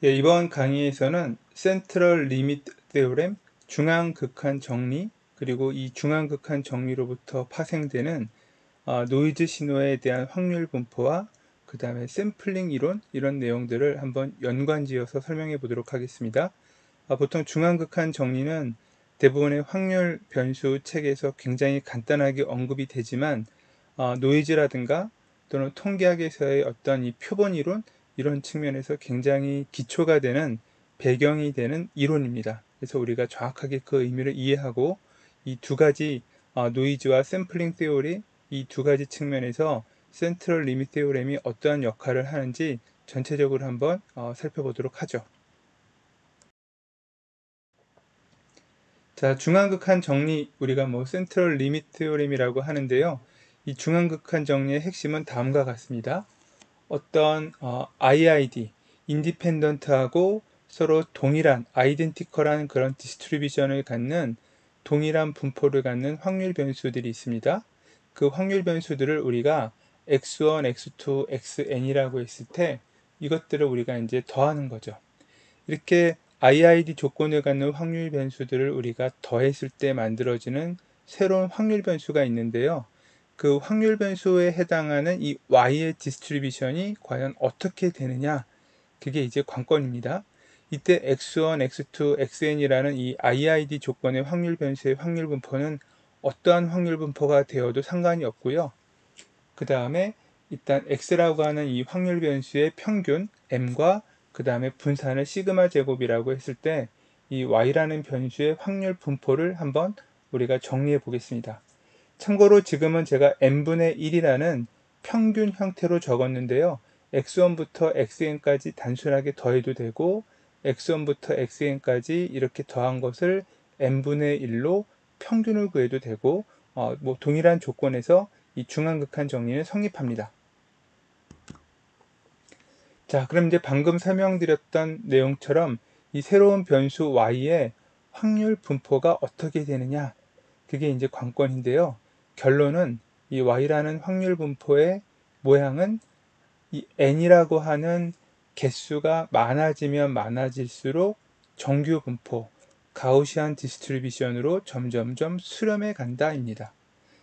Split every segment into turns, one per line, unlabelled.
예, 이번 강의에서는 센트럴 리미트 테오렘, 중앙극한 정리, 그리고 이 중앙극한 정리로부터 파생되는 노이즈 신호에 대한 확률 분포와 그 다음에 샘플링 이론, 이런 내용들을 한번 연관지어서 설명해 보도록 하겠습니다. 보통 중앙극한 정리는 대부분의 확률 변수 책에서 굉장히 간단하게 언급이 되지만 노이즈라든가 또는 통계학에서의 어떤 이 표본 이론, 이런 측면에서 굉장히 기초가 되는 배경이 되는 이론입니다. 그래서 우리가 정확하게 그 의미를 이해하고 이 두 가지 노이즈와 샘플링 테오리, 이 두 가지 측면에서 센트럴 리미트 테오렘이 어떠한 역할을 하는지 전체적으로 한번 살펴보도록 하죠. 자, 중앙극한 정리, 우리가 센트럴 리미트 테오렘이라고 하는데요. 이 중앙극한 정리의 핵심은 다음과 같습니다. 어떤 IID, 인디펜던트하고 서로 동일한, 아이덴티컬한 그런 디스트리뷰션을 갖는 동일한 분포를 갖는 확률 변수들이 있습니다. 그 확률 변수들을 우리가 x1, x2, xn이라고 했을 때 이것들을 우리가 이제 더하는 거죠. 이렇게 IID 조건을 갖는 확률 변수들을 우리가 더했을 때 만들어지는 새로운 확률 변수가 있는데요. 그 확률 변수에 해당하는 이 Y의 디스트리뷰션이 과연 어떻게 되느냐, 그게 이제 관건입니다. 이때 x1, x2, xn이라는 이 IID 조건의 확률 변수의 확률 분포는 어떠한 확률 분포가 되어도 상관이 없고요. 그 다음에 일단 x라고 하는 이 확률 변수의 평균 m과 그 다음에 분산을 시그마 제곱이라고 했을 때 이 y라는 변수의 확률 분포를 한번 우리가 정리해 보겠습니다. 참고로 지금은 제가 n분의 1이라는 평균 형태로 적었는데요. x1부터 xn까지 단순하게 더해도 되고 x1부터 xn까지 이렇게 더한 것을 n분의 1로 평균을 구해도 되고 동일한 조건에서 이 중앙극한 정리는 성립합니다. 자, 그럼 이제 방금 설명드렸던 내용처럼 이 새로운 변수 y의 확률 분포가 어떻게 되느냐, 그게 이제 관건인데요. 결론은 이 y라는 확률 분포의 모양은 이 n이라고 하는 개수가 많아지면 많아질수록 정규 분포, 가우시안 디스트리뷰션으로 점점점 수렴해 간다입니다.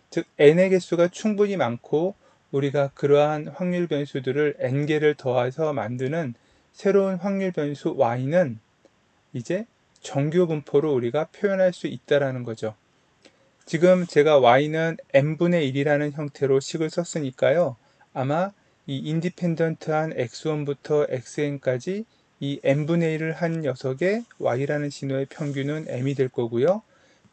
즉 n의 개수가 충분히 많고 우리가 그러한 확률 변수들을 n개를 더해서 만드는 새로운 확률 변수 y는 이제 정규 분포로 우리가 표현할 수 있다라는 거죠. 지금 제가 y는 n분의 1이라는 형태로 식을 썼으니까요. 아마 이 인디펜던트한 x1부터 xn까지 이 n분의 1을 한 녀석의 y라는 신호의 평균은 m이 될 거고요.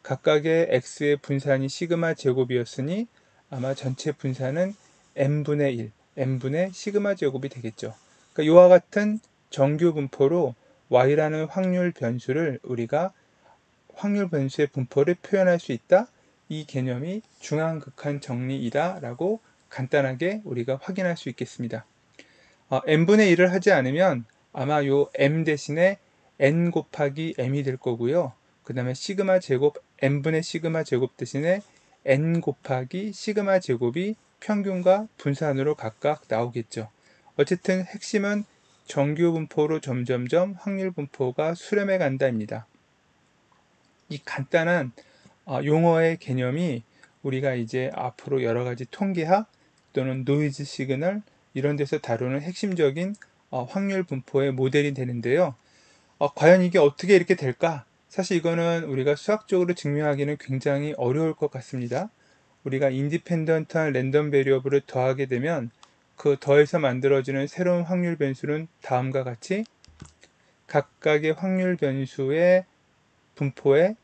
각각의 x의 분산이 시그마 제곱이었으니 아마 전체 분산은 n분의 1, n분의 시그마 제곱이 되겠죠. 그러니까 이와 같은 정규 분포로 y라는 확률 변수를 우리가 확률 변수의 분포를 표현할 수 있다. 이 개념이 중앙극한 정리이다 라고 간단하게 우리가 확인할 수 있겠습니다. n분의 1을 하지 않으면 아마 요 m 대신에 n 곱하기 m이 될 거고요. 그 다음에 시그마 제곱, n분의 시그마 제곱 대신에 n 곱하기 시그마 제곱이 평균과 분산으로 각각 나오겠죠. 어쨌든 핵심은 정규 분포로 점점점 확률 분포가 수렴해 간다입니다. 이 간단한 용어의 개념이 우리가 이제 앞으로 여러 가지 통계학 또는 노이즈 시그널 이런 데서 다루는 핵심적인 확률 분포의 모델이 되는데요. 과연 이게 어떻게 이렇게 될까? 사실 이거는 우리가 수학적으로 증명하기는 굉장히 어려울 것 같습니다. 우리가 인디펜던트한 랜덤 베리어블을 더하게 되면 그 더해서 만들어지는 새로운 확률 변수는 다음과 같이 각각의 확률 변수의 분포의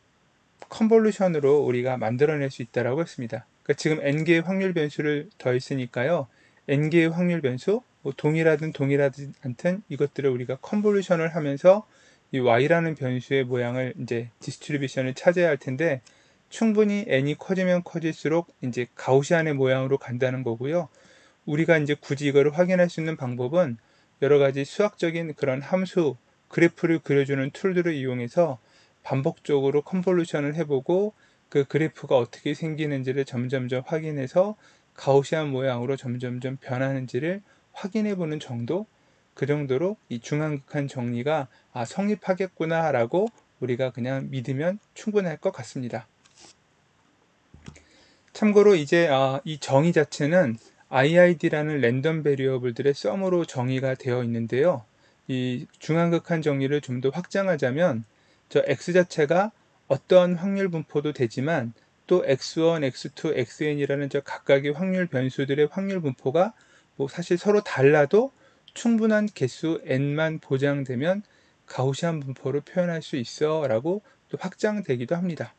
컨볼루션으로 우리가 만들어낼 수 있다고 했습니다. 그러니까 지금 n개의 확률 변수를 더했으니까요. n개의 확률 변수, 동일하든 동일하지 않든 이것들을 우리가 컨볼루션을 하면서 이 y라는 변수의 모양을 이제 디스트리뷰션을 찾아야 할 텐데 충분히 n이 커지면 커질수록 이제 가우시안의 모양으로 간다는 거고요. 우리가 이제 굳이 이거를 확인할 수 있는 방법은 여러 가지 수학적인 그런 함수, 그래프를 그려주는 툴들을 이용해서 반복적으로 컨볼루션을 해보고 그 그래프가 어떻게 생기는지를 점점점 확인해서 가우시안 모양으로 점점점 변하는지를 확인해 보는 정도? 그 정도로 이 중앙극한 정리가 성립하겠구나 라고 우리가 그냥 믿으면 충분할 것 같습니다. 참고로 이제 이 정의 자체는 IID라는 랜덤 베리어블들의 썸으로 정의가 되어 있는데요. 이 중앙극한 정리를 좀 더 확장하자면 저 x 자체가 어떤 확률 분포도 되지만 또 x1, x2, xn이라는 저 각각의 확률 변수들의 확률 분포가 뭐 사실 서로 달라도 충분한 개수 n만 보장되면 가우시안 분포로 표현할 수 있어 라고 또 확장되기도 합니다.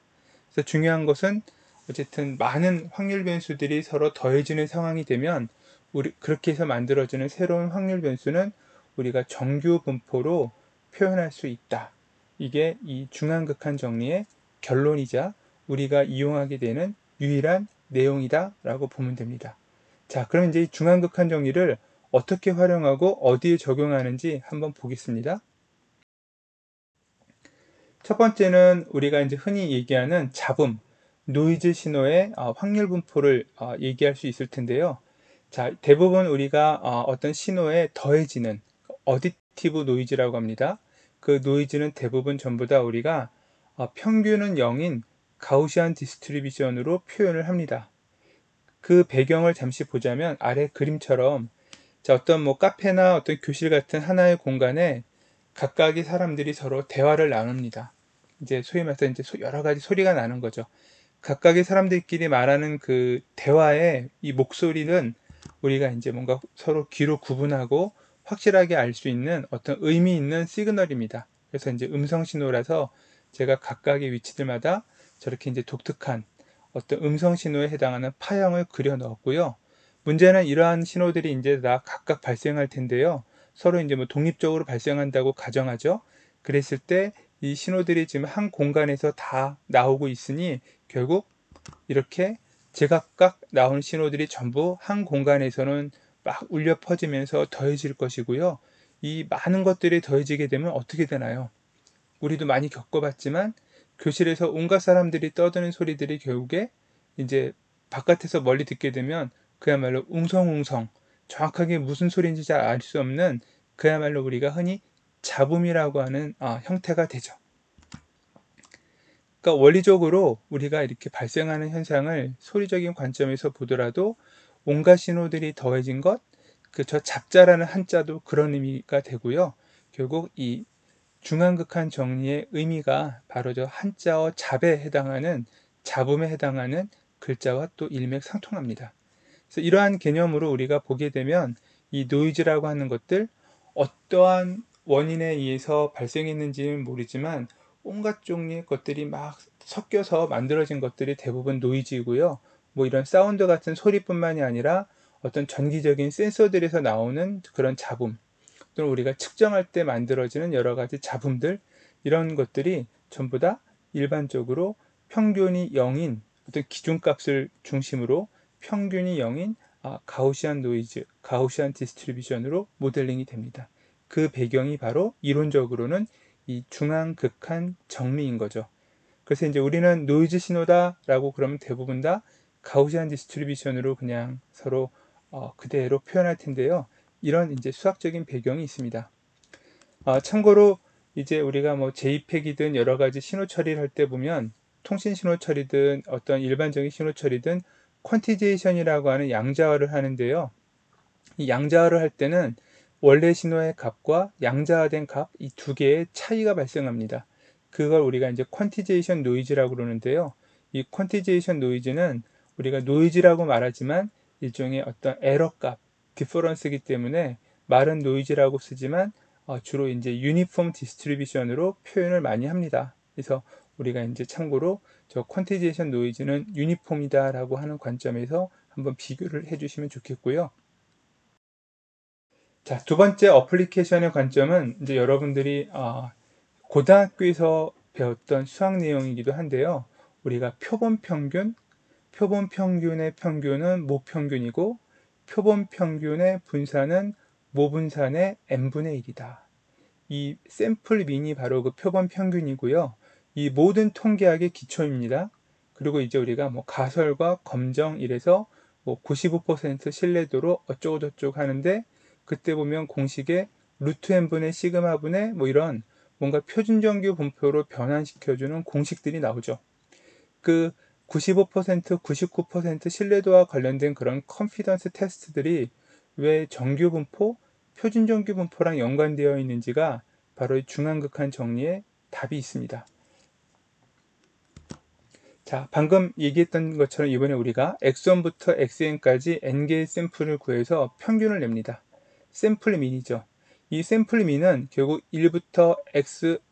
그래서 중요한 것은 어쨌든 많은 확률 변수들이 서로 더해지는 상황이 되면 그렇게 해서 만들어지는 새로운 확률 변수는 우리가 정규 분포로 표현할 수 있다. 이게 이 중앙극한 정리의 결론이자 우리가 이용하게 되는 유일한 내용이다 라고 보면 됩니다. 자, 그럼 이제 이 중앙극한 정리를 어떻게 활용하고 어디에 적용하는지 한번 보겠습니다. 첫 번째는 우리가 이제 흔히 얘기하는 잡음, 노이즈 신호의 확률 분포를 얘기할 수 있을 텐데요. 자, 대부분 우리가 어떤 신호에 더해지는 어디티브 노이즈라고 합니다. 그 노이즈는 대부분 전부 다 우리가 평균은 0인 가우시안 디스트리뷰션으로 표현을 합니다. 그 배경을 잠시 보자면 아래 그림처럼 자, 어떤 뭐 카페나 어떤 교실 같은 하나의 공간에 각각의 사람들이 서로 대화를 나눕니다. 이제 소위 말해서 이제 여러 가지 소리가 나는 거죠. 각각의 사람들끼리 말하는 그 대화의 이 목소리는 우리가 이제 뭔가 서로 귀로 구분하고 확실하게 알 수 있는 어떤 의미 있는 시그널입니다. 그래서 이제 음성 신호라서 제가 각각의 위치들마다 저렇게 이제 독특한 어떤 음성 신호에 해당하는 파형을 그려 넣었고요. 문제는 이러한 신호들이 이제 다 각각 발생할 텐데요. 서로 이제 뭐 독립적으로 발생한다고 가정하죠. 그랬을 때 이 신호들이 지금 한 공간에서 다 나오고 있으니 결국 이렇게 제각각 나온 신호들이 전부 한 공간에서는 막 울려 퍼지면서 더해질 것이고요. 이 많은 것들이 더해지게 되면 어떻게 되나요? 우리도 많이 겪어봤지만 교실에서 온갖 사람들이 떠드는 소리들이 결국에 이제 바깥에서 멀리 듣게 되면 그야말로 웅성웅성 정확하게 무슨 소리인지 잘 알 수 없는 그야말로 우리가 흔히 잡음이라고 하는 형태가 되죠. 그러니까 원리적으로 우리가 이렇게 발생하는 현상을 소리적인 관점에서 보더라도 온갖 신호들이 더해진 것, 그 저 잡자라는 한자도 그런 의미가 되고요. 결국 이 중앙극한 정리의 의미가 바로 저 한자어 잡에 해당하는 잡음에 해당하는 글자와 또 일맥상통합니다. 그래서 이러한 개념으로 우리가 보게 되면 이 노이즈라고 하는 것들 어떠한 원인에 의해서 발생했는지는 모르지만 온갖 종류의 것들이 막 섞여서 만들어진 것들이 대부분 노이즈이고요. 뭐 이런 사운드 같은 소리뿐만이 아니라 어떤 전기적인 센서들에서 나오는 그런 잡음 또는 우리가 측정할 때 만들어지는 여러 가지 잡음들 이런 것들이 전부 다 일반적으로 평균이 0인 어떤 기준값을 중심으로 평균이 0인 가우시안 노이즈, 가우시안 디스트리뷰션으로 모델링이 됩니다. 그 배경이 바로 이론적으로는 이 중앙극한 정리인 거죠. 그래서 이제 우리는 노이즈 신호다라고 그러면 대부분 다 가우시안 디스트리뷰션으로 그냥 서로 그대로 표현할 텐데요. 이런 이제 수학적인 배경이 있습니다. 참고로 이제 우리가 뭐 JPEG이든 여러 가지 신호 처리를 할 때 보면 통신 신호 처리든 어떤 일반적인 신호 처리든 퀀티제이션이라고 하는 양자화를 하는데요. 이 양자화를 할 때는 원래 신호의 값과 양자화된 값 이 두 개의 차이가 발생합니다. 그걸 우리가 이제 퀀티제이션 노이즈라고 그러는데요. 이 퀀티제이션 노이즈는 우리가 노이즈라고 말하지만 일종의 어떤 에러 값, 디퍼런스이기 때문에 말은 노이즈라고 쓰지만 주로 이제 유니폼 디스트리뷰션으로 표현을 많이 합니다. 그래서 우리가 이제 참고로 저 퀀티제이션 노이즈는 유니폼이다라고 하는 관점에서 한번 비교를 해주시면 좋겠고요. 자, 두 번째 어플리케이션의 관점은 이제 여러분들이 고등학교에서 배웠던 수학 내용이기도 한데요. 우리가 표본 평균의 평균은 모평균이고 표본 평균의 분산은 모분산의 n분의 1이다. 이 샘플 민이 바로 그 표본 평균이고요. 이 모든 통계학의 기초입니다. 그리고 이제 우리가 뭐 가설과 검정 이래서 뭐 95% 신뢰도로 어쩌고저쩌고 하는데 그때 보면 공식에 루트 n분의 시그마분의 뭐 이런 뭔가 표준 정규 분포로 변환시켜주는 공식들이 나오죠. 그 95%, 99% 신뢰도와 관련된 그런 컨피던스 테스트들이 왜 정규 분포, 표준 정규 분포랑 연관되어 있는지가 바로 이 중앙극한 정리에 답이 있습니다. 자, 방금 얘기했던 것처럼 이번에 우리가 x1부터 xn까지 n개의 샘플을 구해서 평균을 냅니다. 샘플 민이죠. 이 샘플 민은 결국 1부터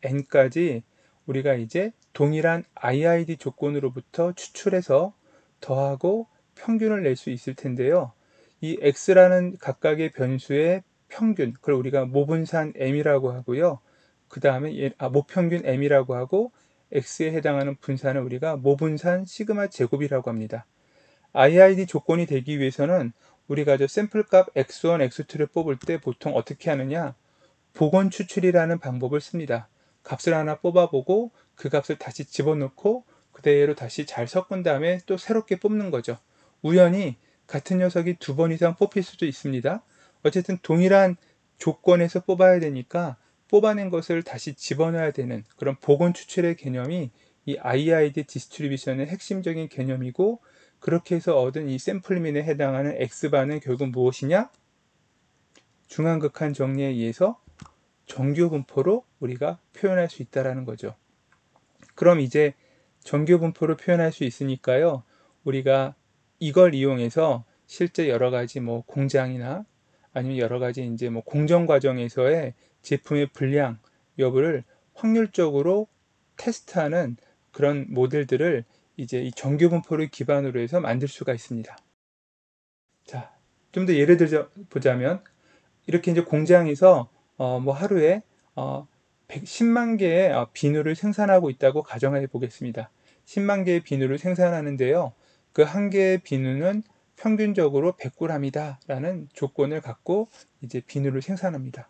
xn까지 우리가 이제 동일한 IID 조건으로부터 추출해서 더하고 평균을 낼 수 있을 텐데요. 이 x라는 각각의 변수의 평균, 그걸 우리가 모분산 m이라고 하고요. 그 다음에 모평균 m이라고 하고 x에 해당하는 분산을 우리가 모분산 시그마 제곱이라고 합니다. IID 조건이 되기 위해서는 우리가 저 샘플값 x1, x2를 뽑을 때 보통 어떻게 하느냐? 복원 추출이라는 방법을 씁니다. 값을 하나 뽑아보고 그 값을 다시 집어넣고 그대로 다시 잘 섞은 다음에 또 새롭게 뽑는 거죠. 우연히 같은 녀석이 2번 이상 뽑힐 수도 있습니다. 어쨌든 동일한 조건에서 뽑아야 되니까 뽑아낸 것을 다시 집어넣어야 되는 그런 복원 추출의 개념이 이 IID 디스트리뷰션의 핵심적인 개념이고, 그렇게 해서 얻은 이 샘플민에 해당하는 X바는 결국 무엇이냐? 중앙극한 정리에 의해서 정규 분포로 우리가 표현할 수 있다라는 거죠. 그럼 이제 정규 분포로 표현할 수 있으니까요. 우리가 이걸 이용해서 실제 여러 가지 뭐 공장이나 아니면 여러 가지 이제 뭐 공정 과정에서의 제품의 불량 여부를 확률적으로 테스트하는 그런 모델들을 이제 이 정규 분포를 기반으로 해서 만들 수가 있습니다. 자, 좀 더 예를 들어 보자면 이렇게 이제 공장에서 뭐 하루에 110만 개의 비누를 생산하고 있다고 가정해 보겠습니다. 10만 개의 비누를 생산하는데요. 그 한 개의 비누는 평균적으로 100g이다 라는 조건을 갖고 이제 비누를 생산합니다.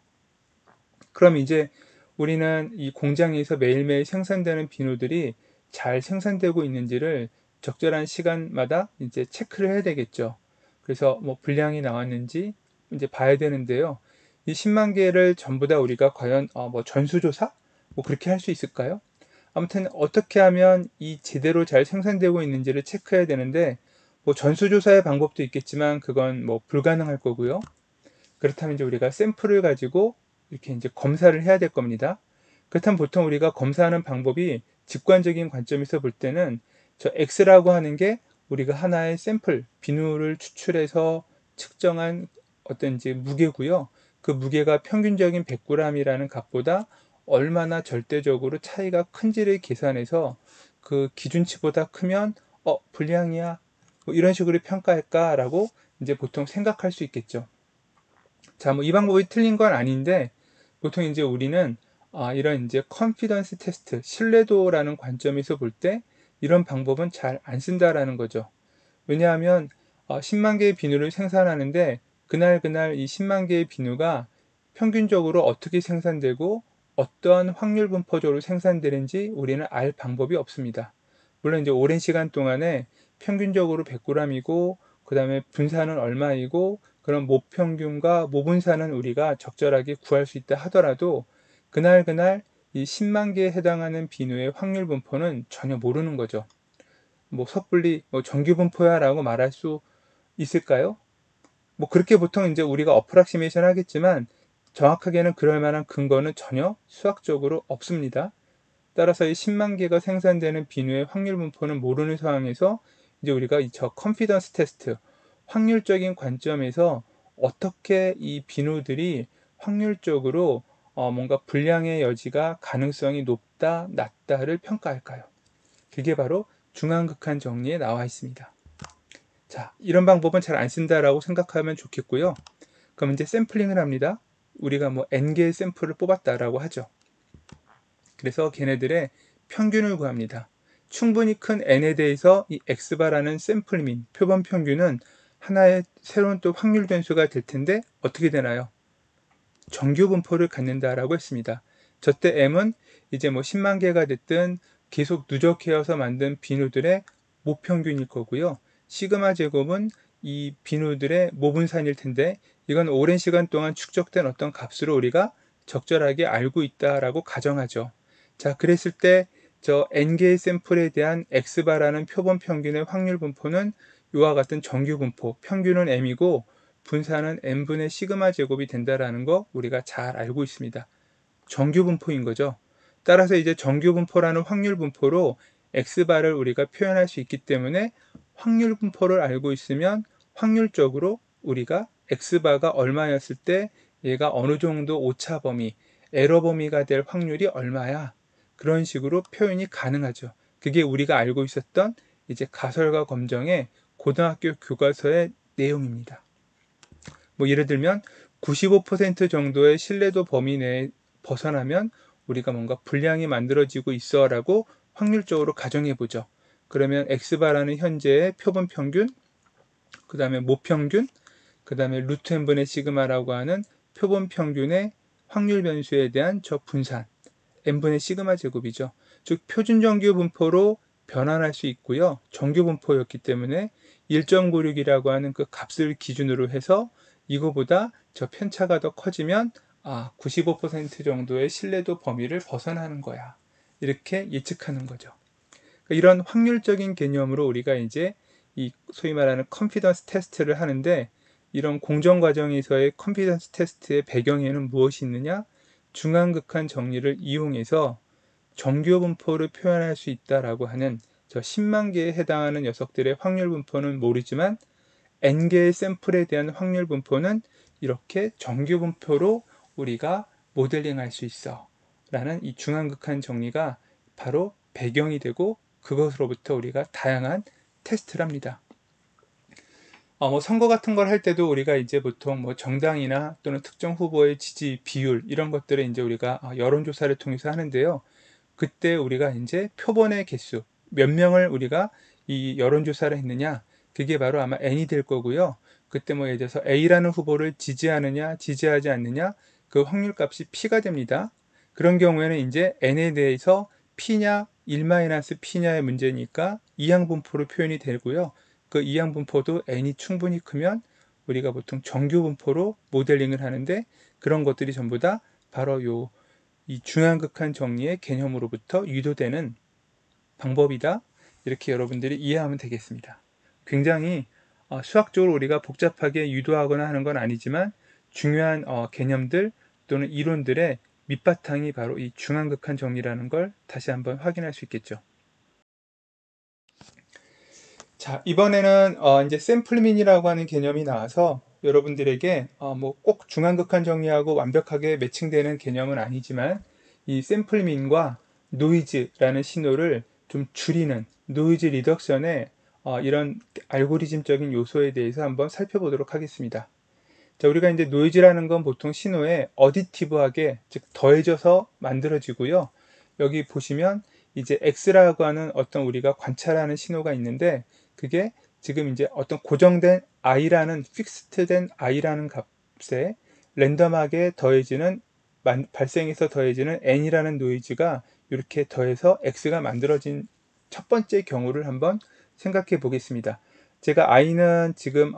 그럼 이제 우리는 이 공장에서 매일매일 생산되는 비누들이 잘 생산되고 있는지를 적절한 시간마다 이제 체크를 해야 되겠죠. 그래서 뭐 불량이 나왔는지 이제 봐야 되는데요. 이 10만 개를 전부 다 우리가 과연 뭐 전수조사? 뭐 그렇게 할 수 있을까요? 아무튼 어떻게 하면 이 제대로 잘 생산되고 있는지를 체크해야 되는데, 뭐 전수조사의 방법도 있겠지만 그건 뭐 불가능할 거고요. 그렇다면 이제 우리가 샘플을 가지고 이렇게 이제 검사를 해야 될 겁니다. 그렇다면 보통 우리가 검사하는 방법이 직관적인 관점에서 볼 때는 저 X라고 하는 게 우리가 하나의 샘플, 비누를 추출해서 측정한 어떤 이제 무게고요. 그 무게가 평균적인 100g이라는 값보다 얼마나 절대적으로 차이가 큰지를 계산해서 그 기준치보다 크면 불량이야. 뭐 이런 식으로 평가할까라고 이제 보통 생각할 수 있겠죠. 자, 뭐 이 방법이 틀린 건 아닌데 보통 이제 우리는 이런 이제 컨피던스 테스트, 신뢰도라는 관점에서 볼 때 이런 방법은 잘 안 쓴다라는 거죠. 왜냐하면 10만 개의 비누를 생산하는데 그날 이 10만 개의 비누가 평균적으로 어떻게 생산되고 어떠한 확률 분포적으로 생산되는지 우리는 알 방법이 없습니다. 물론 이제 오랜 시간 동안에 평균적으로 100g이고 그 다음에 분산은 얼마이고 그런 모평균과 모분산은 우리가 적절하게 구할 수 있다 하더라도 그날 이 10만 개에 해당하는 비누의 확률 분포는 전혀 모르는 거죠. 뭐 섣불리 뭐 정규 분포야라고 말할 수 있을까요? 뭐 그렇게 보통 이제 우리가 어프락시메이션 하겠지만 정확하게는 그럴 만한 근거는 전혀 수학적으로 없습니다. 따라서 이 10만 개가 생산되는 비누의 확률 분포는 모르는 상황에서 이제 우리가 저 컨피던스 테스트, 확률적인 관점에서 어떻게 이 비누들이 확률적으로 뭔가 불량의 여지가 가능성이 높다, 낮다를 평가할까요? 그게 바로 중앙극한 정리에 나와 있습니다. 자, 이런 방법은 잘 안 쓴다라고 생각하면 좋겠고요. 그럼 이제 샘플링을 합니다. 우리가 뭐 n개의 샘플을 뽑았다라고 하죠. 그래서 걔네들의 평균을 구합니다. 충분히 큰 n에 대해서 이 x바라는 샘플민, 표본 평균은 하나의 새로운 또 확률 변수가 될 텐데 어떻게 되나요? 정규 분포를 갖는다라고 했습니다. 저때 m은 이제 뭐 10만 개가 됐든 계속 누적해서 만든 비누들의 모평균일 거고요. 시그마 제곱은 이 비누들의 모분산일 텐데 이건 오랜 시간 동안 축적된 어떤 값으로 우리가 적절하게 알고 있다라고 가정하죠. 자, 그랬을 때 저 n개의 샘플에 대한 x바라는 표본 평균의 확률 분포는 이와 같은 정규 분포, 평균은 m이고 분산은 n분의 시그마 제곱이 된다라는 거 우리가 잘 알고 있습니다. 정규 분포인 거죠. 따라서 이제 정규 분포라는 확률 분포로 x바를 우리가 표현할 수 있기 때문에 확률 분포를 알고 있으면 확률적으로 우리가 x바가 얼마였을 때 얘가 어느 정도 오차 범위, 에러 범위가 될 확률이 얼마야? 그런 식으로 표현이 가능하죠. 그게 우리가 알고 있었던 이제 가설과 검정의 고등학교 교과서의 내용입니다. 뭐 예를 들면 95% 정도의 신뢰도 범위 내에 벗어나면 우리가 뭔가 불량이 만들어지고 있어 라고 확률적으로 가정해 보죠. 그러면 x바라는 현재의 표본 평균, 그 다음에 모평균, 그 다음에 루트 n분의 시그마라고 하는 표본 평균의 확률 변수에 대한 저 분산, n분의 시그마 제곱이죠. 즉 표준 정규 분포로 변환할 수 있고요. 정규 분포였기 때문에 1.96이라고 하는 그 값을 기준으로 해서 이거보다 저 편차가 더 커지면 95% 정도의 신뢰도 범위를 벗어나는 거야. 이렇게 예측하는 거죠. 그러니까 이런 확률적인 개념으로 우리가 이제 이 소위 말하는 컨피던스 테스트를 하는데, 이런 공정 과정에서의 컨피던스 테스트의 배경에는 무엇이 있느냐? 중앙극한 정리를 이용해서 정규 분포를 표현할 수 있다라고 하는 저 10만 개에 해당하는 녀석들의 확률 분포는 모르지만 n개의 샘플에 대한 확률 분포는 이렇게 정규 분포로 우리가 모델링할 수 있어 라는 이 중앙극한 정리가 바로 배경이 되고, 그것으로부터 우리가 다양한 테스트를 합니다. 뭐 선거 같은 걸 할 때도 우리가 이제 보통 뭐 정당이나 또는 특정 후보의 지지 비율 이런 것들을 이제 우리가 여론조사를 통해서 하는데요. 그때 우리가 이제 표본의 개수, 몇 명을 우리가 이 여론조사를 했느냐, 그게 바로 아마 n이 될 거고요. 그때 뭐 예를 들어서 A라는 후보를 지지하느냐, 지지하지 않느냐, 그 확률값이 P가 됩니다. 그런 경우에는 이제 n에 대해서 P냐, 1-P냐의 문제니까 이항분포로 표현이 되고요. 그 이항분포도 n이 충분히 크면 우리가 보통 정규분포로 모델링을 하는데, 그런 것들이 전부 다 바로 이 중앙극한 정리의 개념으로부터 유도되는 방법이다. 이렇게 여러분들이 이해하면 되겠습니다. 굉장히 수학적으로 우리가 복잡하게 유도하거나 하는 건 아니지만 중요한 개념들 또는 이론들의 밑바탕이 바로 이 중앙극한 정리라는 걸 다시 한번 확인할 수 있겠죠. 자, 이번에는 이제 샘플민이라고 하는 개념이 나와서 여러분들에게 뭐 꼭 중앙극한 정리하고 완벽하게 매칭되는 개념은 아니지만 이 샘플민과 노이즈라는 신호를 좀 줄이는 노이즈 리덕션의 이런 알고리즘적인 요소에 대해서 한번 살펴보도록 하겠습니다. 자, 우리가 이제 노이즈라는 건 보통 신호에 어디티브하게, 즉 더해져서 만들어지고요. 여기 보시면 이제 X라고 하는 어떤 우리가 관찰하는 신호가 있는데, 그게 지금 이제 어떤 고정된 I라는 픽스트된 I라는 값에 랜덤하게 더해지는 발생해서 더해지는 N이라는 노이즈가 이렇게 더해서 X가 만들어진 첫 번째 경우를 한번 생각해 보겠습니다. 제가 I는 지금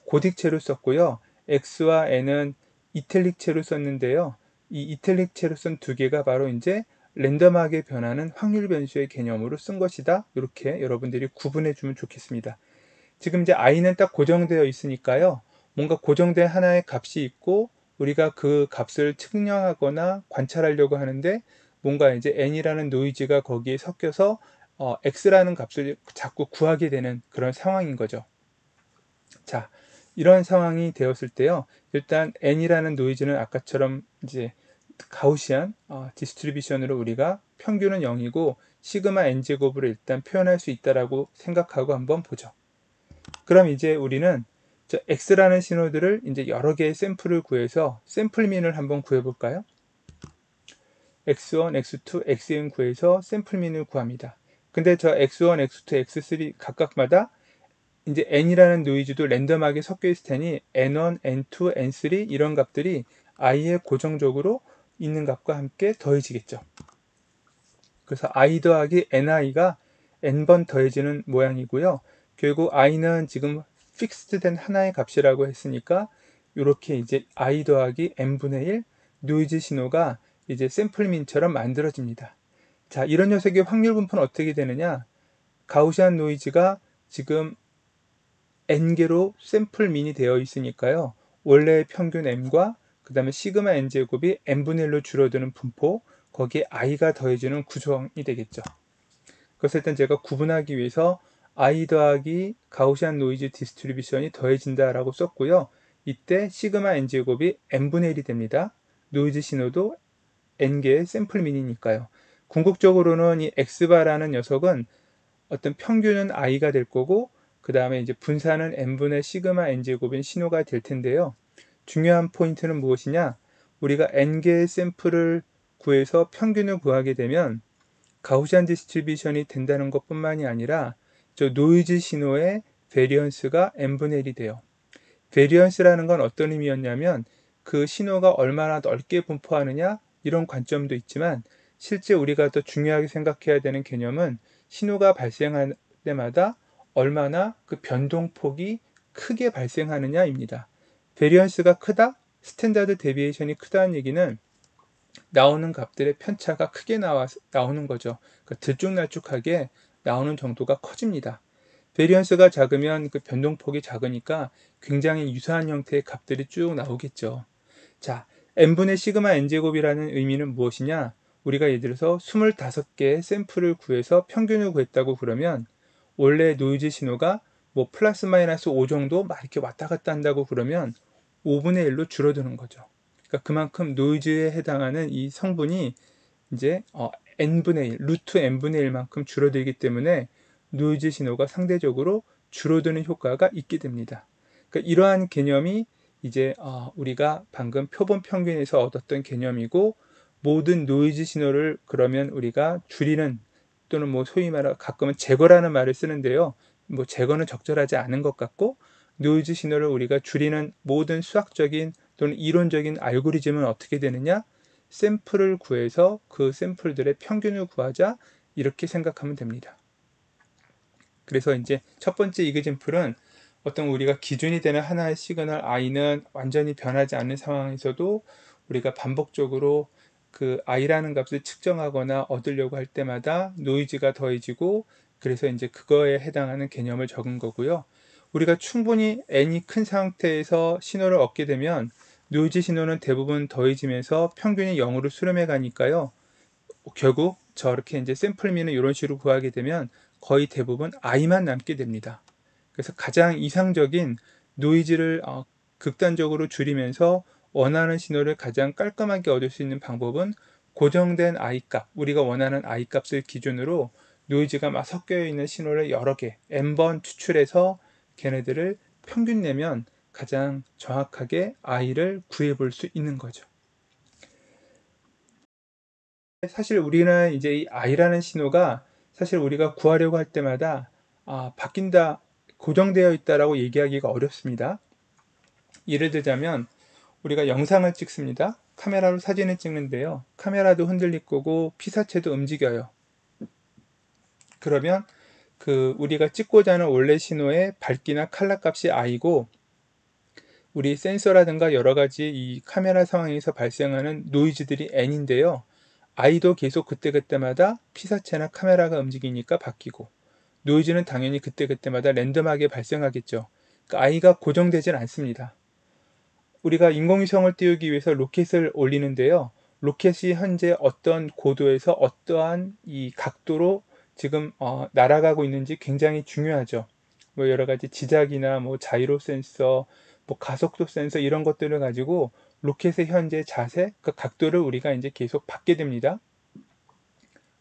고딕체로 썼고요. X와 N은 이탈릭체로 썼는데요. 이 이탈릭체로 쓴 두 개가 바로 이제 랜덤하게 변하는 확률 변수의 개념으로 쓴 것이다. 이렇게 여러분들이 구분해 주면 좋겠습니다. 지금 이제 i는 딱 고정되어 있으니까요. 뭔가 고정된 하나의 값이 있고 우리가 그 값을 측량하거나 관찰하려고 하는데, 뭔가 이제 n이라는 노이즈가 거기에 섞여서 x라는 값을 자꾸 구하게 되는 그런 상황인 거죠. 자, 이런 상황이 되었을 때요. 일단 n이라는 노이즈는 아까처럼 이제 가우시안 디스트리뷰션으로 우리가 평균은 0이고 시그마 n제곱으로 일단 표현할 수 있다라고 생각하고 한번 보죠. 그럼 이제 우리는 저 x라는 신호들을 이제 여러 개의 샘플을 구해서 샘플민을 한번 구해볼까요? x1, x2, xn 구해서 샘플민을 구합니다. 근데 저 x1, x2, x3 각각마다 이제 n이라는 노이즈도 랜덤하게 섞여 있을 테니 n1, n2, n3 이런 값들이 i에 고정적으로 있는 값과 함께 더해지겠죠. 그래서 i 더하기 ni가 n번 더해지는 모양이고요. 결국 i는 지금 픽스드된 하나의 값이라고 했으니까 이렇게 이제 I 더하기 n분의 1 노이즈 신호가 이제 샘플민처럼 만들어집니다. 자, 이런 녀석의 확률 분포는 어떻게 되느냐? 가우시안 노이즈가 지금 n개로 샘플민이 되어 있으니까요. 원래의 평균 m과 그 다음에 시그마 n제곱이 n분의 1로 줄어드는 분포, 거기에 i가 더해지는 구성이 되겠죠. 그것을 일단 제가 구분하기 위해서 i 더하기 가우시안 노이즈 디스트리뷰션이 더해진다라고 썼고요. 이때 시그마 n제곱이 n분의 1이 됩니다. 노이즈 신호도 n개의 샘플민이니까요. 궁극적으로는 이 x바라는 녀석은 어떤 평균은 i가 될 거고 그 다음에 이제 분산은 n분의 시그마 n제곱인 신호가 될 텐데요. 중요한 포인트는 무엇이냐? 우리가 n개의 샘플을 구해서 평균을 구하게 되면 가우시안 디스트리뷰션이 된다는 것뿐만이 아니라 저 노이즈 신호의 베리언스가 n분의 1이 돼요. 베리언스라는 건 어떤 의미였냐면 그 신호가 얼마나 넓게 분포하느냐 이런 관점도 있지만 실제 우리가 더 중요하게 생각해야 되는 개념은 신호가 발생할 때마다 얼마나 그 변동폭이 크게 발생하느냐입니다. 베리언스가 크다? 스탠다드 데비에이션이 크다는 얘기는 나오는 값들의 편차가 크게 나오는 거죠. 그러니까 들쭉날쭉하게 나오는 정도가 커집니다. 베리언스가 작으면 그 변동폭이 작으니까 굉장히 유사한 형태의 값들이 쭉 나오겠죠. 자, n분의 시그마 n제곱이라는 의미는 무엇이냐? 우리가 예를 들어서 25개의 샘플을 구해서 평균을 구했다고 그러면 원래 노이즈 신호가 뭐 플러스 마이너스 5 정도 막 이렇게 왔다 갔다 한다고 그러면 5분의 1로 줄어드는 거죠. 그러니까 그만큼 노이즈에 해당하는 이 성분이 이제 n분의 1, 루트 n분의 1만큼 줄어들기 때문에 노이즈 신호가 상대적으로 줄어드는 효과가 있게 됩니다. 그러니까 이러한 개념이 이제 우리가 방금 표본 평균에서 얻었던 개념이고 모든 노이즈 신호를 그러면 우리가 줄이는 또는 뭐 소위 말해 가끔은 제거라는 말을 쓰는데요. 뭐 제거는 적절하지 않은 것 같고 노이즈 신호를 우리가 줄이는 모든 수학적인 또는 이론적인 알고리즘은 어떻게 되느냐? 샘플을 구해서 그 샘플들의 평균을 구하자 이렇게 생각하면 됩니다. 그래서 이제 첫 번째 이그젠플은 어떤 우리가 기준이 되는 하나의 시그널 i는 완전히 변하지 않는 상황에서도 우리가 반복적으로 그 i라는 값을 측정하거나 얻으려고 할 때마다 노이즈가 더해지고 그래서 이제 그거에 해당하는 개념을 적은 거고요. 우리가 충분히 n이 큰 상태에서 신호를 얻게 되면 노이즈 신호는 대부분 더해지면서 평균이 0으로 수렴해 가니까요. 결국 저렇게 이제 샘플민을 이런 식으로 구하게 되면 거의 대부분 i만 남게 됩니다. 그래서 가장 이상적인 노이즈를 극단적으로 줄이면서 원하는 신호를 가장 깔끔하게 얻을 수 있는 방법은 고정된 i 값, 우리가 원하는 i 값을 기준으로 노이즈가 막 섞여 있는 신호를 여러 개, n번 추출해서 걔네들을 평균 내면 가장 정확하게 i를 구해 볼 수 있는 거죠. 사실 우리는 이제 이 i라는 신호가 사실 우리가 구하려고 할 때마다 바뀐다, 고정되어 있다라고 얘기하기가 어렵습니다. 예를 들자면 우리가 영상을 찍습니다. 카메라로 사진을 찍는데요. 카메라도 흔들릴 거고 피사체도 움직여요. 그러면 그 우리가 찍고자 하는 원래 신호의 밝기나 칼라 값이 i고 우리 센서라든가 여러 가지 이 카메라 상황에서 발생하는 노이즈들이 n인데요. i도 계속 그때그때마다 피사체나 카메라가 움직이니까 바뀌고 노이즈는 당연히 그때그때마다 랜덤하게 발생하겠죠. 그러니까 i가 고정되진 않습니다. 우리가 인공위성을 띄우기 위해서 로켓을 올리는데요. 로켓이 현재 어떤 고도에서 어떠한 이 각도로 지금 날아가고 있는지 굉장히 중요하죠. 뭐 여러 가지 지작이나 뭐 자이로 센서, 뭐 가속도 센서 이런 것들을 가지고 로켓의 현재 자세, 그 각도를 우리가 이제 계속 받게 됩니다.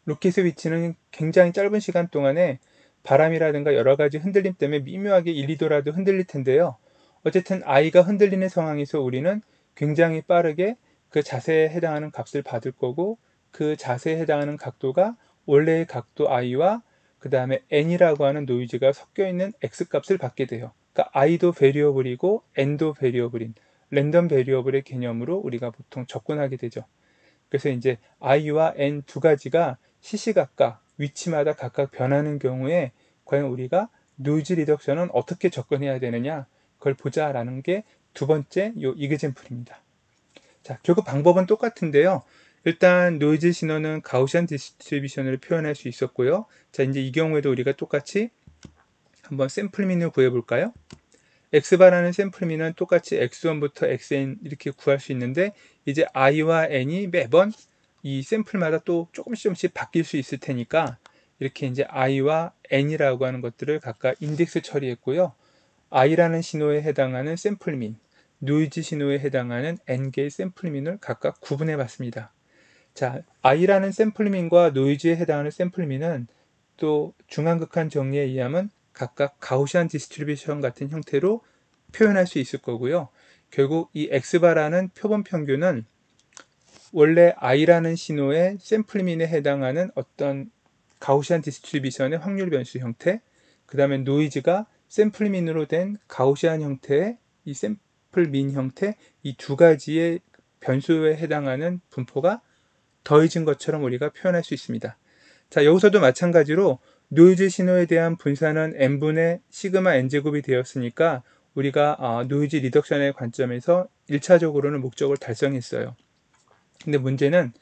로켓의 위치는 굉장히 짧은 시간 동안에 바람이라든가 여러 가지 흔들림 때문에 미묘하게 1, 2도라도 흔들릴 텐데요. 어쨌든 i가 흔들리는 상황에서 우리는 굉장히 빠르게 그 자세에 해당하는 값을 받을 거고 그 자세에 해당하는 각도가 원래의 각도 i와 그 다음에 n이라고 하는 노이즈가 섞여 있는 x 값을 받게 돼요. 그러니까 i도 베리어블이고 n도 베리어블인 랜덤 베리어블의 개념으로 우리가 보통 접근하게 되죠. 그래서 이제 i와 n 두 가지가 시시각각 위치마다 각각 변하는 경우에 과연 우리가 노이즈 리덕션은 어떻게 접근해야 되느냐 그걸 보자라는 게 두 번째 요 이그젠플입니다. 자, 결국 방법은 똑같은데요. 일단 노이즈 신호는 가우시안 디스트리뷰션으로 표현할 수 있었고요. 자, 이제 이 경우에도 우리가 똑같이 한번 샘플민을 구해 볼까요? x바라는 샘플민은 똑같이 x1부터 xn 이렇게 구할 수 있는데, 이제 i와 n이 매번 이 샘플마다 또 조금씩 바뀔 수 있을 테니까 이렇게 이제 i와 n이라고 하는 것들을 각각 인덱스 처리했고요. i라는 신호에 해당하는 샘플민, 노이즈 신호에 해당하는 n개의 샘플민을 각각 구분해 봤습니다. 자, i라는 샘플민과 노이즈에 해당하는 샘플민은 또 중앙극한 정리에 의하면 각각 가우시안 디스트리뷰션 같은 형태로 표현할 수 있을 거고요. 결국 이 x바라는 표본 평균은 원래 i라는 신호의 샘플민에 해당하는 어떤 가우시안 디스트리뷰션의 확률 변수 형태, 그 다음에 노이즈가 샘플민으로 된 가우시안 형태의 이 샘플민 형태, 이 두 가지의 변수에 해당하는 분포가 더해진 것처럼 우리가 표현할 수 있습니다. 자, 여기서도 마찬가지로 노이즈 신호에 대한 분산은 n분의 시그마 n제곱이 되었으니까 우리가 노이즈 리덕션의 관점에서 1차적으로는 목적을 달성했어요. 근데 문제는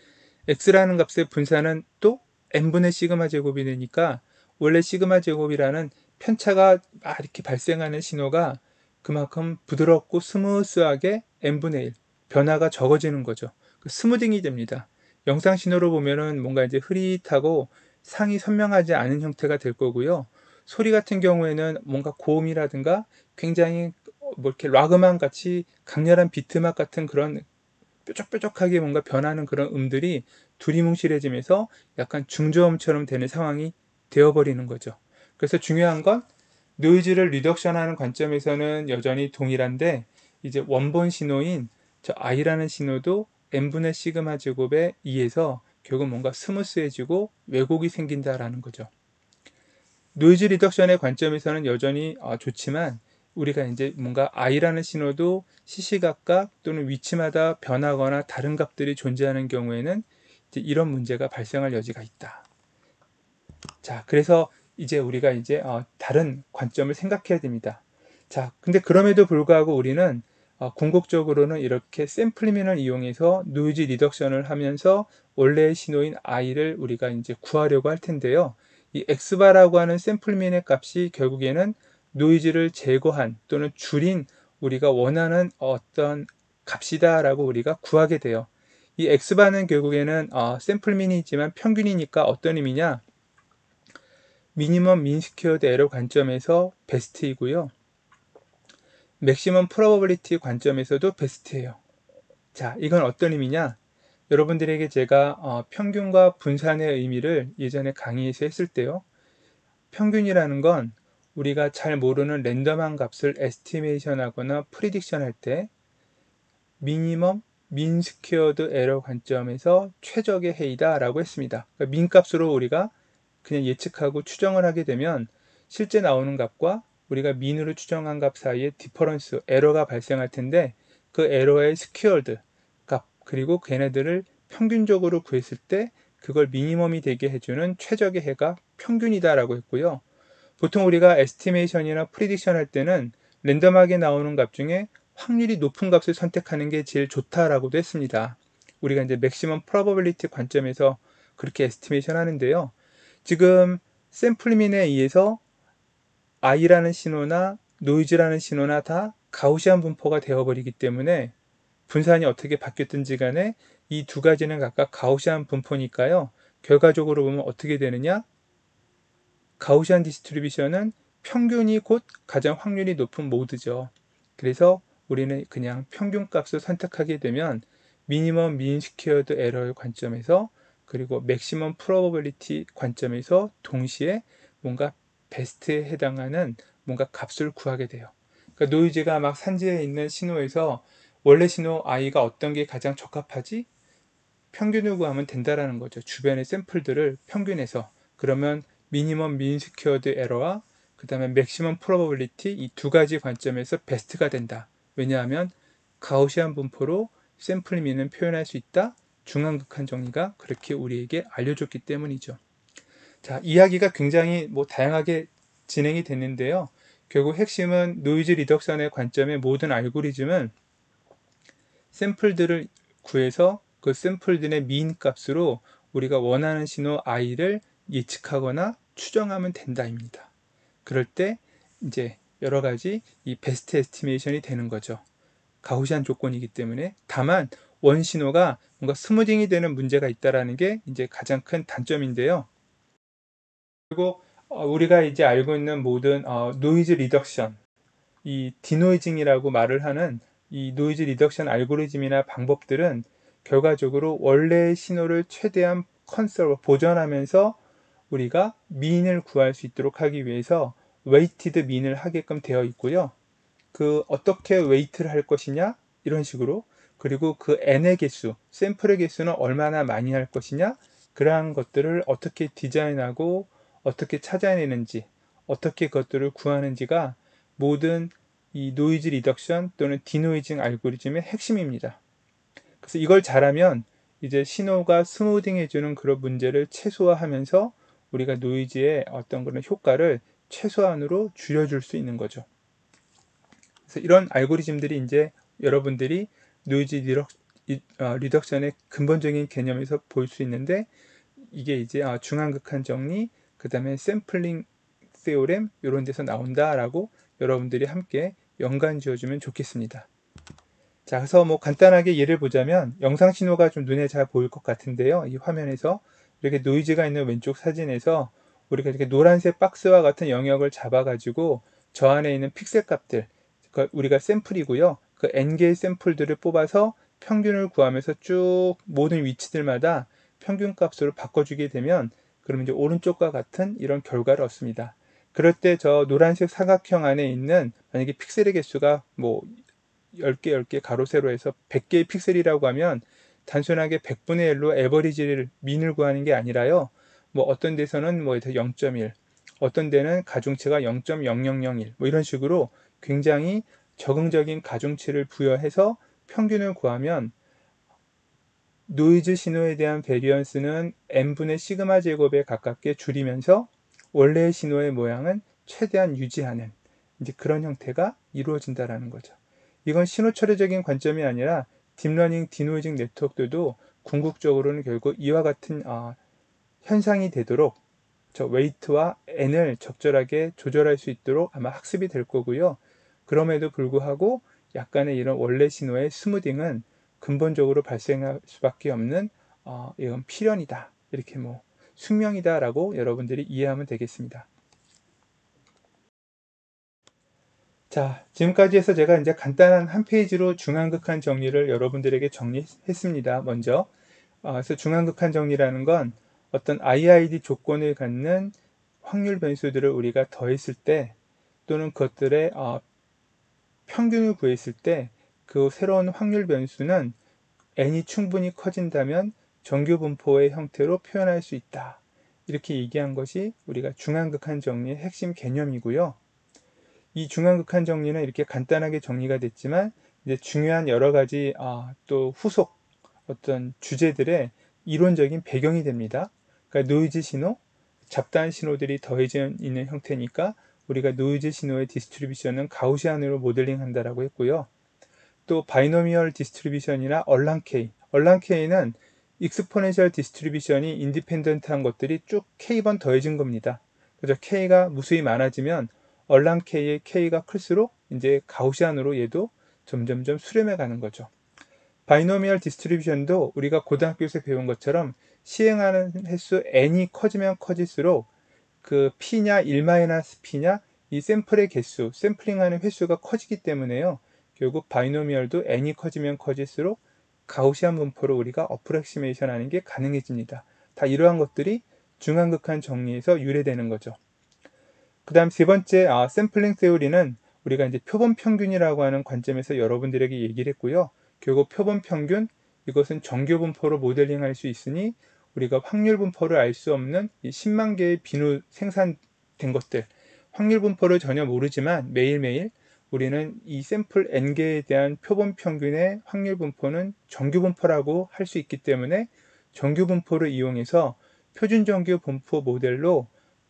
x라는 값의 분산은 또 n분의 시그마 제곱이 되니까 원래 시그마 제곱이라는 편차가 이렇게 발생하는 신호가 그만큼 부드럽고 스무스하게 n분의 1 변화가 적어지는 거죠. 스무딩이 됩니다. 영상 신호로 보면은 뭔가 이제 흐릿하고 상이 선명하지 않은 형태가 될 거고요. 소리 같은 경우에는 뭔가 고음이라든가 굉장히 뭐 이렇게 락음악 같이 강렬한 비트막 같은 그런 뾰족뾰족하게 뭔가 변하는 그런 음들이 두리뭉실해지면서 약간 중저음처럼 되는 상황이 되어버리는 거죠. 그래서 중요한 건 노이즈를 리덕션하는 관점에서는 여전히 동일한데, 이제 원본 신호인 저 i라는 신호도 n분의 시그마 제곱에 의해서 결국 뭔가 스무스해지고 왜곡이 생긴다라는 거죠. 노이즈 리덕션의 관점에서는 여전히 좋지만, 우리가 이제 뭔가 i라는 신호도 시시각각 또는 위치마다 변하거나 다른 값들이 존재하는 경우에는 이제 이런 문제가 발생할 여지가 있다. 자, 그래서 이제 우리가 이제 다른 관점을 생각해야 됩니다. 자, 근데 그럼에도 불구하고 우리는 궁극적으로는 이렇게 샘플링을 이용해서 노이즈 리덕션을 하면서 원래의 신호인 i를 우리가 이제 구하려고 할 텐데요. 이 x바라고 하는 샘플민의 값이 결국에는 노이즈를 제거한 또는 줄인 우리가 원하는 어떤 값이다라고 우리가 구하게 돼요. 이 x바는 결국에는 샘플민이지만 평균이니까 어떤 의미냐? 미니멈 민 스퀘어드 에러 관점에서 베스트이고요. 맥시멈 프로버빌리티 관점에서도 베스트예요. 자, 이건 어떤 의미냐? 여러분들에게 제가 평균과 분산의 의미를 예전에 강의에서 했을 때요. 평균이라는 건 우리가 잘 모르는 랜덤한 값을 에스티메이션 하거나 프리딕션 할 때 미니멈 민 스퀘어드 에러 관점에서 최적의 해이다 라고 했습니다. 그러니까 민 값으로 우리가 그냥 예측하고 추정을 하게 되면 실제 나오는 값과 우리가 민으로 추정한 값 사이에 디퍼런스, 에러가 발생할 텐데, 그 에러의 스퀘어드 값, 그리고 걔네들을 평균적으로 구했을 때 그걸 미니멈이 되게 해주는 최적의 해가 평균이다 라고 했고요. 보통 우리가 에스티메이션이나 프리딕션 할 때는 랜덤하게 나오는 값 중에 확률이 높은 값을 선택하는 게 제일 좋다라고도 했습니다. 우리가 이제 맥시멈 프로버빌리티 관점에서 그렇게 에스티메이션 하는데요. 지금 샘플민에 의해서 i라는 신호나 노이즈라는 신호나 다 가우시안 분포가 되어버리기 때문에 분산이 어떻게 바뀌었든지 간에 이 두 가지는 각각 가우시안 분포니까요. 결과적으로 보면 어떻게 되느냐? 가우시안 디스트리뷰션은 평균이 곧 가장 확률이 높은 모드죠. 그래서 우리는 그냥 평균값을 선택하게 되면 미니멈 민 스퀘어드 에러의 관점에서 그리고 맥시멈 프로버빌리티 관점에서 동시에 뭔가 베스트에 해당하는 뭔가 값을 구하게 돼요. 그러니까 노이즈가 막 산지에 있는 신호에서 원래 신호 i가 어떤 게 가장 적합하지? 평균을 구하면 된다라는 거죠. 주변의 샘플들을 평균해서. 그러면 미니멈 민 스퀘어드 에러와 그 다음에 맥시멈 프로버빌리티 이 두 가지 관점에서 베스트가 된다. 왜냐하면 가우시안 분포로 샘플 민은 표현할 수 있다. 중앙극한 정리가 그렇게 우리에게 알려줬기 때문이죠. 자, 이야기가 굉장히 다양하게 진행이 됐는데요. 결국 핵심은 노이즈 리덕션의 관점의 모든 알고리즘은 샘플들을 구해서 그 샘플들의 미인 값으로 우리가 원하는 신호 i를 예측하거나 추정하면 된다입니다. 그럴 때 이제 여러 가지 이 베스트 에스티메이션이 되는 거죠. 가우시안 조건이기 때문에. 다만 원 신호가 뭔가 스무딩이 되는 문제가 있다라는 게 이제 가장 큰 단점인데요. 그리고 우리가 이제 알고 있는 모든 노이즈 리덕션, 이 디노이징이라고 말을 하는 이 노이즈 리덕션 알고리즘이나 방법들은 결과적으로 원래의 신호를 최대한 보존하면서 우리가 민을 구할 수 있도록 하기 위해서 웨이티드 민을 하게끔 되어 있고요. 그 어떻게 웨이트를 할 것이냐 이런 식으로, 그리고 그 n의 개수, 샘플의 개수는 얼마나 많이 할 것이냐, 그러한 것들을 어떻게 디자인하고 어떻게 찾아내는지, 어떻게 그것들을 구하는지가 모든 이 노이즈 리덕션 또는 디노이징 알고리즘의 핵심입니다. 그래서 이걸 잘하면 이제 신호가 스무딩해주는 그런 문제를 최소화하면서 우리가 노이즈의 어떤 그런 효과를 최소한으로 줄여줄 수 있는 거죠. 그래서 이런 알고리즘들이 이제 여러분들이 노이즈 리덕션의 근본적인 개념에서 볼 수 있는데, 이게 이제 중앙극한 정리, 그 다음에 샘플링 세오렘 이런 데서 나온다라고 여러분들이 함께 연관 지어주면 좋겠습니다. 자, 그래서 뭐 간단하게 예를 보자면 영상 신호가 좀 눈에 잘 보일 것 같은데요. 이 화면에서 이렇게 노이즈가 있는 왼쪽 사진에서 우리가 이렇게 노란색 박스와 같은 영역을 잡아가지고 저 안에 있는 픽셀 값들, 우리가 샘플이고요. 그 n개의 샘플들을 뽑아서 평균을 구하면서 쭉 모든 위치들마다 평균 값으로 바꿔주게 되면 그러면 이제 오른쪽과 같은 이런 결과를 얻습니다. 그럴 때 저 노란색 사각형 안에 있는 만약에 픽셀의 개수가 뭐 10개, 10개 가로 세로해서 100개의 픽셀이라고 하면 단순하게 100분의 1로 에버리지를 민을 구하는 게 아니라요. 뭐 어떤 데서는 뭐 0.1, 어떤 데는 가중치가 0.0001, 뭐 이런 식으로 굉장히 적응적인 가중치를 부여해서 평균을 구하면 노이즈 신호에 대한 베리언스는 n분의 시그마 제곱에 가깝게 줄이면서 원래의 신호의 모양은 최대한 유지하는 이제 그런 형태가 이루어진다라는 거죠. 이건 신호 처리적인 관점이 아니라 딥러닝 디노이징 네트워크도 궁극적으로는 결국 이와 같은 현상이 되도록 저 웨이트와 n을 적절하게 조절할 수 있도록 아마 학습이 될 거고요. 그럼에도 불구하고 약간의 이런 원래 신호의 스무딩은 근본적으로 발생할 수밖에 없는 이건 필연이다. 이렇게 뭐 숙명이다라고 여러분들이 이해하면 되겠습니다. 자, 지금까지 해서 제가 이제 간단한 한 페이지로 중앙극한 정리를 여러분들에게 정리했습니다. 먼저 그래서 중앙극한 정리라는 건 어떤 IID 조건을 갖는 확률 변수들을 우리가 더했을 때 또는 그것들의 평균을 구했을 때 그 새로운 확률 변수는 n이 충분히 커진다면 정규 분포의 형태로 표현할 수 있다. 이렇게 얘기한 것이 우리가 중앙극한 정리의 핵심 개념이고요. 이 중앙극한 정리는 이렇게 간단하게 정리가 됐지만 이제 중요한 여러 가지 또 후속 어떤 주제들의 이론적인 배경이 됩니다. 그러니까 노이즈 신호, 잡다한 신호들이 더해져 있는 형태니까 우리가 노이즈 신호의 디스트리뷰션은 가우시안으로 모델링 한다라고 했고요. 또 바이노미얼 디스트리뷰션이나 얼랑K는 익스포넨셜 디스트리뷰션이 인디펜던트한 것들이 쭉 K번 더해진 겁니다. 그래서 K가 무수히 많아지면 얼랑K의 K가 클수록 이제 가우시안으로 얘도 점점점 수렴해 가는 거죠. 바이노미얼 디스트리뷰션도 우리가 고등학교에서 배운 것처럼 시행하는 횟수 n이 커지면 커질수록 그 p냐 1-p냐 이 샘플의 개수, 샘플링하는 횟수가 커지기 때문에요. 결국 바이노미얼도 n이 커지면 커질수록 가우시안 분포로 우리가 어프렉시메이션 하는 게 가능해집니다. 다 이러한 것들이 중앙극한 정리에서 유래되는 거죠. 그 다음 세 번째 샘플링 세오리는 우리가 이제 표본 평균이라고 하는 관점에서 여러분들에게 얘기를 했고요. 결국 표본 평균, 이것은 정규 분포로 모델링 할 수 있으니 우리가 확률 분포를 알 수 없는 이 10만 개의 비누 생산된 것들, 확률 분포를 전혀 모르지만 매일매일 우리는 이 샘플 n개에 대한 표본 평균의 확률 분포는 정규 분포라고 할 수 있기 때문에 정규 분포를 이용해서 표준 정규 분포 모델로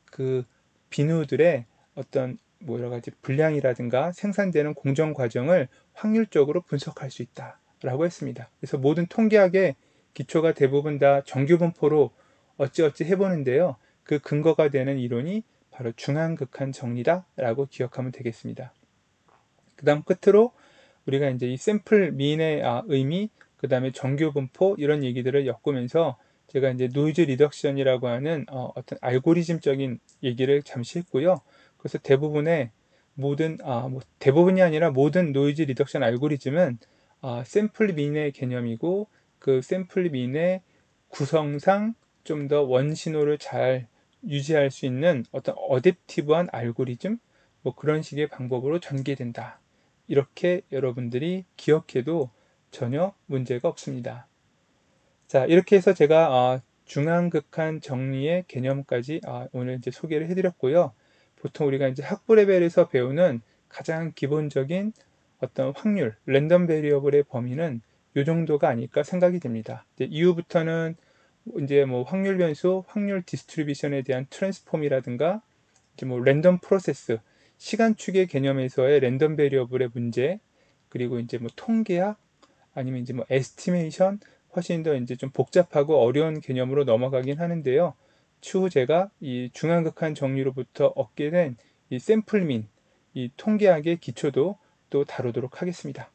그 비누들의 어떤 뭐 여러 가지 불량이라든가 생산되는 공정 과정을 확률적으로 분석할 수 있다라고 했습니다. 그래서 모든 통계학의 기초가 대부분 다 정규분포로 어찌어찌 해보는데요. 그 근거가 되는 이론이 바로 중앙극한 정리다라고 기억하면 되겠습니다. 그 다음 끝으로 우리가 이제 이 샘플 민의 의미, 그 다음에 정규분포 이런 얘기들을 엮으면서 제가 이제 노이즈 리덕션이라고 하는 어떤 알고리즘적인 얘기를 잠시 했고요. 그래서 대부분의 뭐 대부분이 아니라 모든 노이즈 리덕션 알고리즘은 샘플 민의 개념이고 그 샘플 민의 구성상 좀 더 원신호를 잘 유지할 수 있는 어떤 어댑티브한 알고리즘 뭐 그런 식의 방법으로 전개된다. 이렇게 여러분들이 기억해도 전혀 문제가 없습니다. 자, 이렇게 해서 제가 중앙극한 정리의 개념까지 오늘 이제 소개를 해드렸고요. 보통 우리가 이제 학부 레벨에서 배우는 가장 기본적인 어떤 확률, 랜덤 베리어블의 범위는 이 정도가 아닐까 생각이 됩니다. 이제 이후부터는 이제 뭐 확률 변수, 확률 디스트리뷰션에 대한 트랜스폼이라든가 이제 뭐 랜덤 프로세스, 시간축의 개념에서의 랜덤 베리어블의 문제, 그리고 이제 뭐 통계학 아니면 이제 뭐 에스티메이션 훨씬 더 이제 좀 복잡하고 어려운 개념으로 넘어가긴 하는데요. 추후 제가 이 중앙극한 정리로부터 얻게 된 이 샘플민, 이 통계학의 기초도 또 다루도록 하겠습니다.